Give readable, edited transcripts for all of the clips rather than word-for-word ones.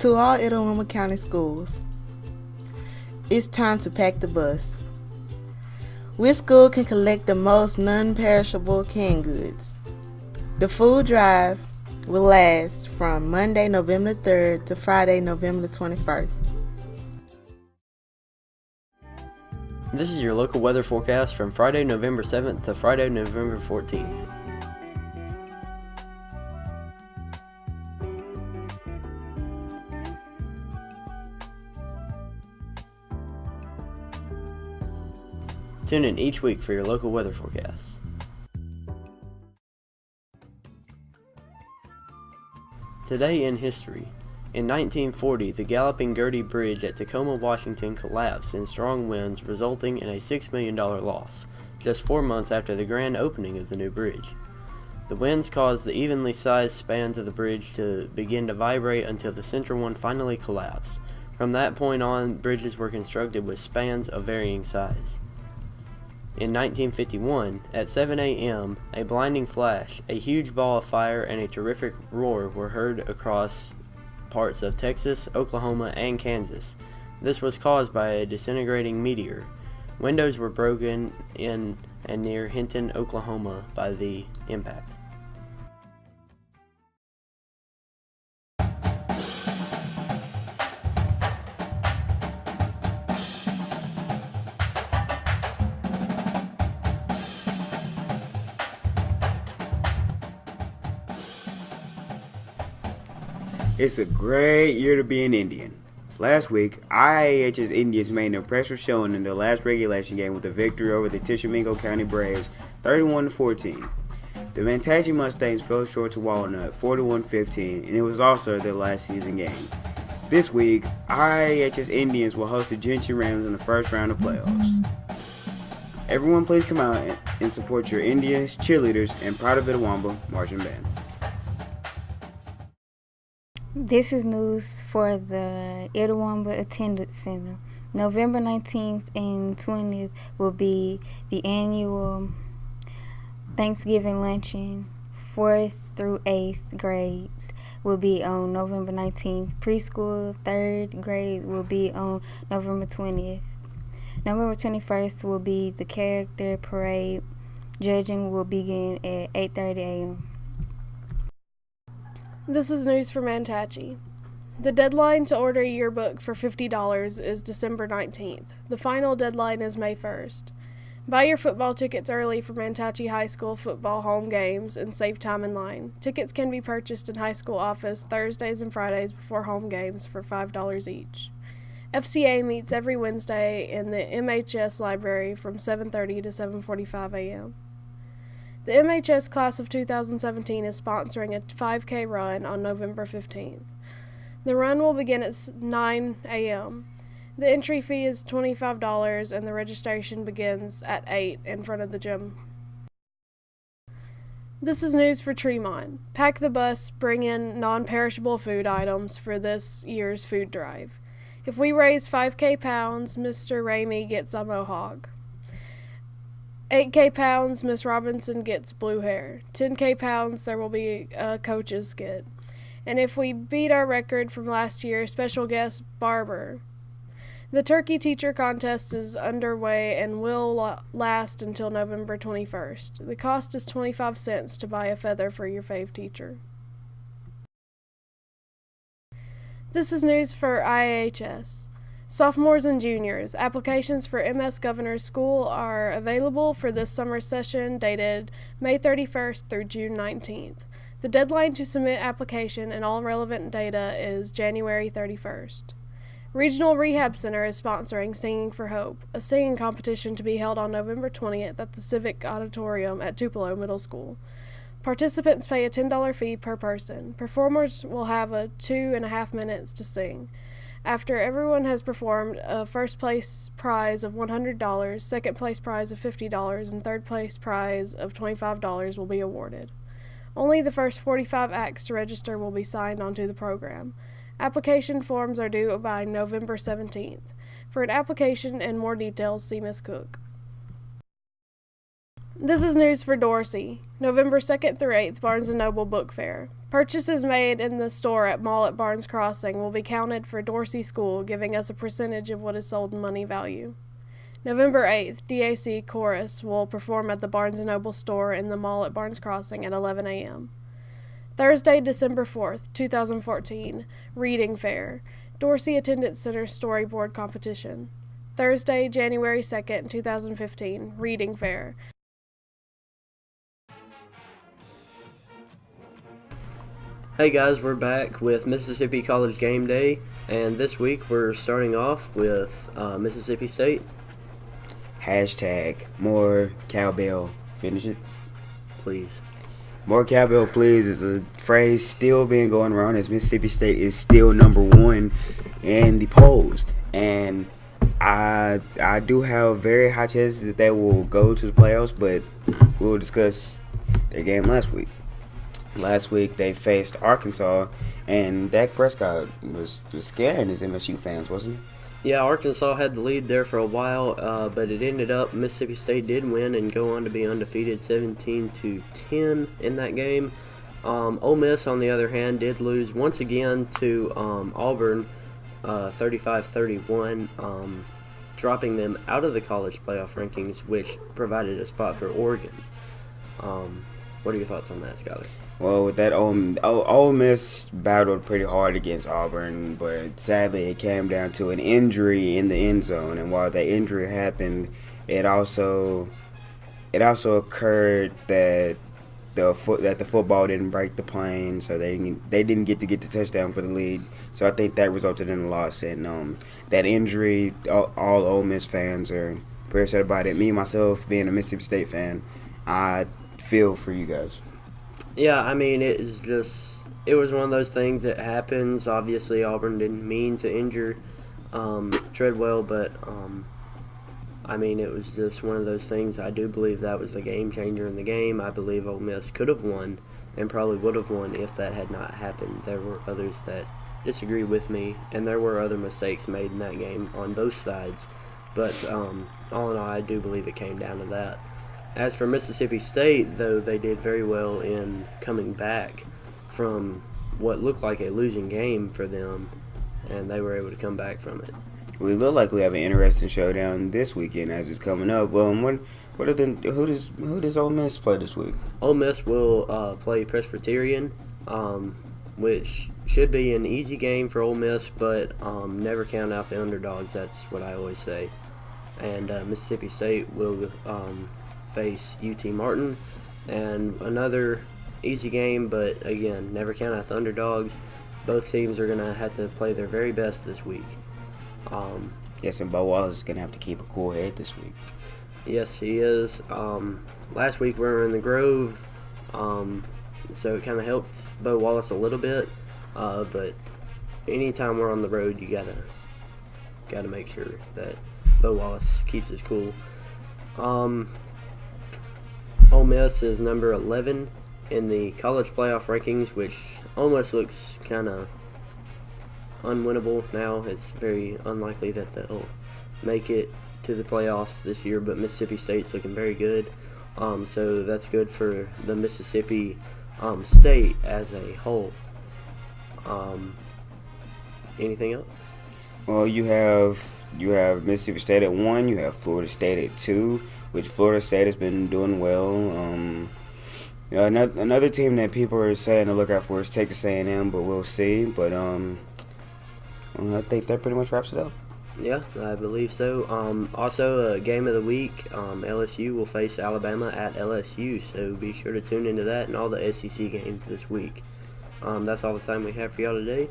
To all Itawamba County schools, it's time to pack the bus. Which school can collect the most non-perishable canned goods? The food drive will last from Monday, November 3rd to Friday, November 21st. This is your local weather forecast from Friday, November 7th to Friday, November 14th. Tune in each week for your local weather forecast. Today in history. In 1940, the Galloping Gertie Bridge at Tacoma, Washington collapsed in strong winds, resulting in a $6 million loss, just 4 months after the grand opening of the new bridge. The winds caused the evenly sized spans of the bridge to begin to vibrate until the central one finally collapsed. From that point on, bridges were constructed with spans of varying size. In 1951, at 7 a.m., a blinding flash, a huge ball of fire, and a terrific roar were heard across parts of Texas, Oklahoma, and Kansas. This was caused by a disintegrating meteor. Windows were broken in and near Hinton, Oklahoma by the impact. It's a great year to be an Indian. Last week, IAH's Indians made an impressive showing in their last regulation game with a victory over the Tishomingo County Braves, 31-14. The Manatee Mustangs fell short to Walnut, 41-15, and it was also their last season game. This week, IAH's Indians will host the Gentry Rams in the first round of playoffs. Everyone please come out and support your Indians, cheerleaders, and Proud of Itawamba marching band. This is news for the Itawamba Attendance Center. November 19th and 20th will be the annual Thanksgiving luncheon. 4th through 8th grades will be on November 19th. Preschool 3rd grade will be on November 20th. November 21st will be the character parade. Judging will begin at 8:30 a.m. This is news from Manatee. The deadline to order a yearbook for $50 is December 19th. The final deadline is May 1st. Buy your football tickets early for Manatee High School football home games and save time in line. Tickets can be purchased in high school office Thursdays and Fridays before home games for $5 each. FCA meets every Wednesday in the MHS library from 7:30 to 7:45 a.m. The MHS class of 2017 is sponsoring a 5K run on November 15th. The run will begin at 9 a.m. The entry fee is $25 and the registration begins at 8 in front of the gym. This is news for Tremont. Pack the bus, bring in non-perishable food items for this year's food drive. If we raise 5K pounds, Mr. Ramey gets a mohawk. 8K pounds, Miss Robinson gets blue hair. 10K pounds, there will be a coach's skit. And if we beat our record from last year, special guest barber. The turkey teacher contest is underway and will last until November 21st. The cost is 25 cents to buy a feather for your fave teacher. This is news for IAHS. Sophomores and juniors, applications for MS Governor's School are available for this summer session dated May 31st through June 19th. The deadline to submit application and all relevant data is January 31st. Regional Rehab Center is sponsoring Singing for Hope, a singing competition to be held on November 20th at the Civic Auditorium at Tupelo Middle School. Participants pay a $10 fee per person. Performers will have 2.5 minutes to sing. After everyone has performed, a first place prize of $100, second place prize of $50, and third place prize of $25 will be awarded. Only the first 45 acts to register will be signed onto the program. Application forms are due by November 17th. For an application and more details, see Ms. Cook. This is news for Dorsey. November 2nd through 8th, Barnes & Noble Book Fair. Purchases made in the store at Mall at Barnes Crossing will be counted for Dorsey School, giving us a percentage of what is sold in money value. November 8th, DAC Chorus will perform at the Barnes & Noble store in the Mall at Barnes Crossing at 11 a.m. Thursday, December 4th, 2014, Reading Fair, Dorsey Attendance Center Storyboard Competition. Thursday, January 2nd, 2015, Reading Fair. Hey guys, we're back with Mississippi College Game Day, and this week we're starting off with Mississippi State. Hashtag more cowbell. Finish it. Please. More cowbell, please, is a phrase still being going around as Mississippi State is still number one in the polls. And I do have very high chances that they will go to the playoffs, but we'll discuss their game last week. Last week they faced Arkansas, and Dak Prescott was scaring his MSU fans, wasn't he? Yeah, Arkansas had the lead there for a while, but it ended up Mississippi State did win and go on to be undefeated 17-10 in that game. Ole Miss, on the other hand, did lose once again to Auburn 35-31, dropping them out of the college playoff rankings, which provided a spot for Oregon. What are your thoughts on that, Skyler? Well, with that, Ole Miss battled pretty hard against Auburn, but sadly it came down to an injury in the end zone. And while that injury happened, it also occurred that the football didn't break the plane, so they didn't get the touchdown for the lead. So I think that resulted in a loss. And that injury, all Ole Miss fans are pretty upset about it. Me myself, being a Mississippi State fan, I feel for you guys. Yeah, I mean, it was one of those things that happens. Obviously, Auburn didn't mean to injure Treadwell, but I mean, it was just one of those things. I do believe that was the game changer in the game. I believe Ole Miss could have won and probably would have won if that had not happened. There were others that disagree with me, and there were other mistakes made in that game on both sides. But all in all, I do believe it came down to that. As for Mississippi State, though, they did very well in coming back from what looked like a losing game for them, and they were able to come back from it. We look like we have an interesting showdown this weekend as it's coming up. Who does Ole Miss play this week? Ole Miss will play Presbyterian, which should be an easy game for Ole Miss, but never count out the underdogs. That's what I always say. And Mississippi State will face UT Martin, and another easy game, but again, never count out the underdogs. Both teams are going to have to play their very best this week. Yes, and Bo Wallace is going to have to keep a cool head this week. Yes, he is. Last week we were in the Grove, so it kind of helped Bo Wallace a little bit, but anytime we're on the road, you gotta make sure that Bo Wallace keeps his cool. Ole Miss is number 11 in the college playoff rankings, which almost looks kind of unwinnable now. It's very unlikely that they'll make it to the playoffs this year, but Mississippi State's looking very good. So that's good for the Mississippi State as a whole. Anything else? Well, you have Mississippi State at 1. You have Florida State at 2, which Florida State has been doing well. Another team that people are saying to look out for is Texas A&M, but we'll see. But I think that pretty much wraps it up. Yeah, I believe so. Also, game of the week, LSU will face Alabama at LSU, so be sure to tune into that and all the SEC games this week. That's all the time we have for y'all today,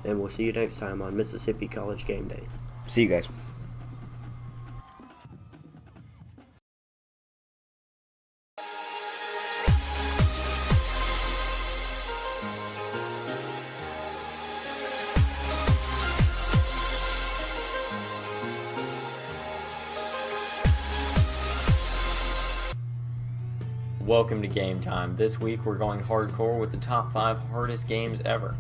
and we'll see you next time on Mississippi College Game Day. See you guys. Welcome to Game Time. This week we're going hardcore with the top 5 hardest games ever.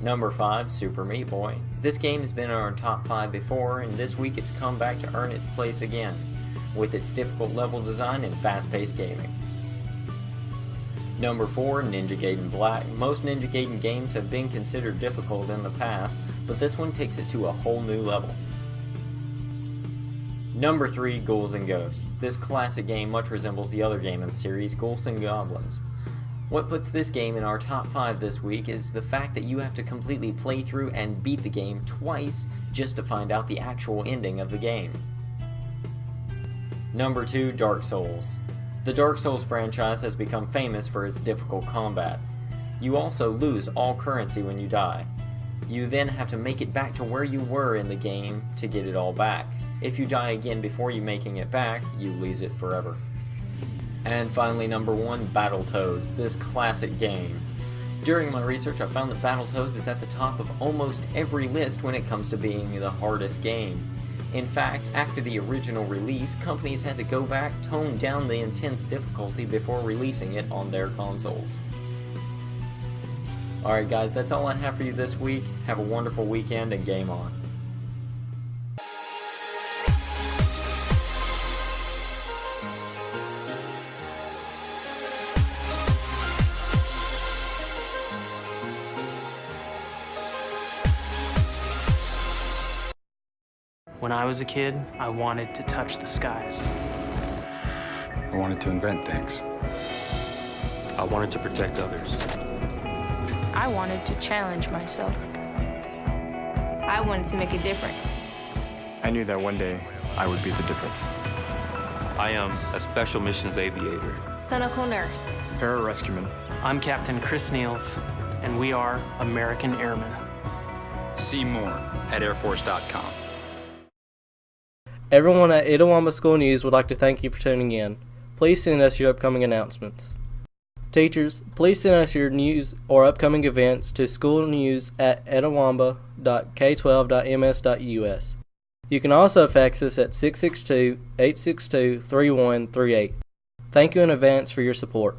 Number 5, Super Meat Boy. This game has been in our top 5 before, and this week it's come back to earn its place again, with its difficult level design and fast-paced gaming. Number 4, Ninja Gaiden Black. Most Ninja Gaiden games have been considered difficult in the past, but this one takes it to a whole new level. Number 3, Ghouls and Ghosts. This classic game much resembles the other game in the series, Ghouls and Goblins. What puts this game in our top 5 this week is the fact that you have to completely play through and beat the game twice just to find out the actual ending of the game. Number 2, Dark Souls. The Dark Souls franchise has become famous for its difficult combat. You also lose all currency when you die. You then have to make it back to where you were in the game to get it all back. If you die again before you making it back, you lose it forever. And finally, number 1, Battletoads, this classic game. During my research, I found that Battletoads is at the top of almost every list when it comes to being the hardest game. In fact, after the original release, companies had to go back, tone down the intense difficulty before releasing it on their consoles. Alright guys, that's all I have for you this week. Have a wonderful weekend and game on. When I was a kid, I wanted to touch the skies. I wanted to invent things. I wanted to protect others. I wanted to challenge myself. I wanted to make a difference. I knew that one day I would be the difference. I am a special missions aviator. Clinical nurse. Pararescueman. I'm Captain Chris Niels, and we are American Airmen. See more at airforce.com. Everyone at Itawamba School News would like to thank you for tuning in. Please send us your upcoming announcements. Teachers, please send us your news or upcoming events to schoolnews@itawamba.k12.ms.us. You can also fax us at 662-862-3138. Thank you in advance for your support.